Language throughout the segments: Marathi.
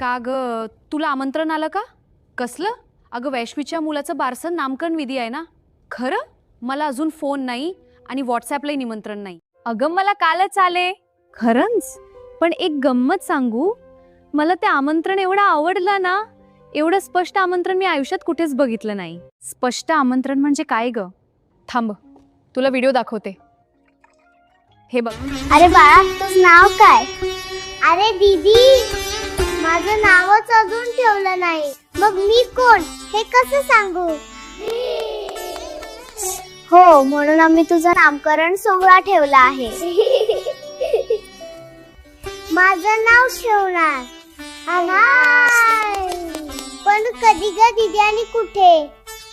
का ग, तुला आमंत्रण आलं का? कसलं? अगं वैश्वीच्या मुलाचं बारसं नामकरण विधी आहे ना. खरं? मला अजून फोन नाही आणि व्हॉट्सॲपलाही निमंत्रण नाही. अगं मला कालच आले. खरंच? पण एक गंमत सांगू, मला ते आमंत्रण एवढं आवडलं ना, एवढं स्पष्ट आमंत्रण मी आयुष्यात कुठेच बघितलं नाही. स्पष्ट आमंत्रण म्हणजे काय ग? थांब, तुला व्हिडिओ दाखवते. हे बघ. अरे बाळा, तुझं नाव काय? अरे दीदी, माझं नावच अजून ठेवलं नाही. मग मी कोण हे कसं सांगू? हो, म्हणून आम्ही तुझं नामकरण सोहळा ठेवला आहे. माझं नाव ठेवणार. पण कधी ग दीदी आणि कुठे?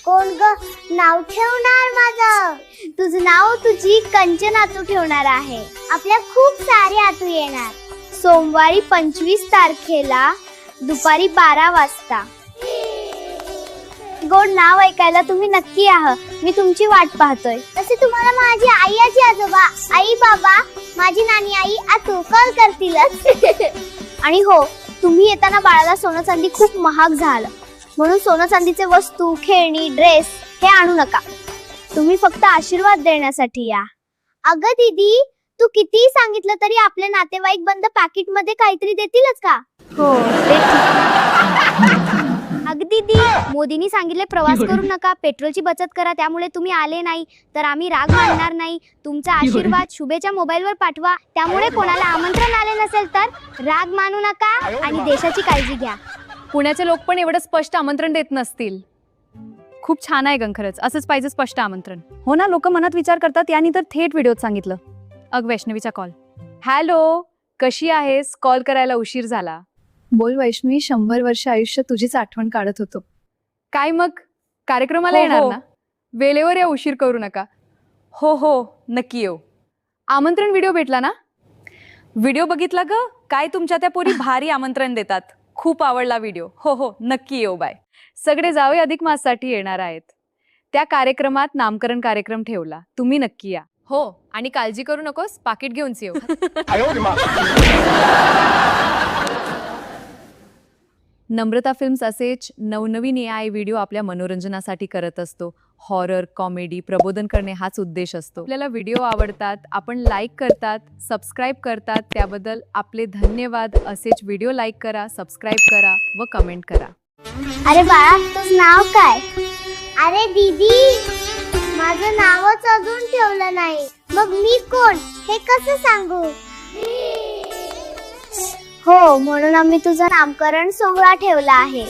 कोण ग नाव ठेवणार माझं? तुझं नाव तुझी कंचन आतू ठेवणार आहे. आपल्या खूप सारे आतू येणार. सोमवारी 25 तारखेला दुपारी 12 वाजता. गोड नाव ऐकायला तुम्ही नक्की आहात. मी तुमची वाट पाहतोय. तसे तुम्हाला माझी आई, आजी, आजोबा, आई, बाबा, माझी नानी आई आतू कॉल करतीलच. आणि हो, तुम्ही येताना बाळाला सोनं चांदी खूप महाग झालं, म्हणून सोनं चांदीचे वस्तू, खेळणी, ड्रेस हे आणू नका. तुम्ही फक्त आशीर्वाद देण्यासाठी या. अगं दीदी, तू कितीही सांगितलं तरी आपले नातेवाईक बंद पॅकेट मध्ये काहीतरी देतीलच का? हो, अगदी दी, मोदींनी सांगितले प्रवास करू नका, पेट्रोलची बचत करा. त्यामुळे तुम्ही आले नाही तर आम्ही राग मानणार नाही. तुमचा आशीर्वाद शुभेच्या मोबाईलवर पाठवा. त्यामुळे कोणाला आमंत्रण आले नसेल तर राग मानू नका आणि देशाची काळजी घ्या. पुण्याचे लोक पण एवढं स्पष्ट आमंत्रण देत नसतील. खूप छान आहे गं, खरंच असंच पाहिजे स्पष्ट आमंत्रण. हो ना, लोक मनात विचार करतात यानी तर थेट व्हिडिओत सांगितलं. अग वैष्णवीचा कॉल. हॅलो, कशी आहेस? कॉल करायला उशीर झाला. बोल वैष्णवी, 100 वर्ष आयुष्य तुझीच आठवण काढत होतो. काय मग कार्यक्रमाला हो, येणार हो. ना? वेळेवर या, उशीर करू नका. हो हो, नक्की येऊ. आमंत्रण व्हिडिओ भेटला ना? व्हिडिओ बघितला ग? काय तुमच्या त्या पोरी भारी आमंत्रण देतात. खूप आवडला व्हिडिओ. हो हो, नक्की येऊ. बाय. सगळे जावे अधिक माससाठी येणार आहेत. त्या कार्यक्रमात नामकरण कार्यक्रम ठेवला. तुम्ही नक्की या. हो, आणि काळजी करू नकोस, पाकिट घेऊनच येऊ. नम्रता फिल्म्स असेच नवनवीन AI व्हिडिओ आपल्या मनोरंजनासाठी करत असतो. हॉरर, कॉमेडी, प्रबोधन करणे हाच उद्देश असतो. आपल्याला व्हिडिओ आवडतात, आपण लाईक करतात, सबस्क्राईब करतात, त्याबद्दल आपले धन्यवाद. असेच व्हिडिओ लाईक करा, सबस्क्राईब करा व कमेंट करा. अरे बाळा, तुझं नाव काय? अरे दीदी, माझं नावच अजून ठेवलं नाही. मग मी कोण हे कसं सांगू? हो, म्हणून आम्ही तुझं नामकरण सोहळा ठेवला आहे.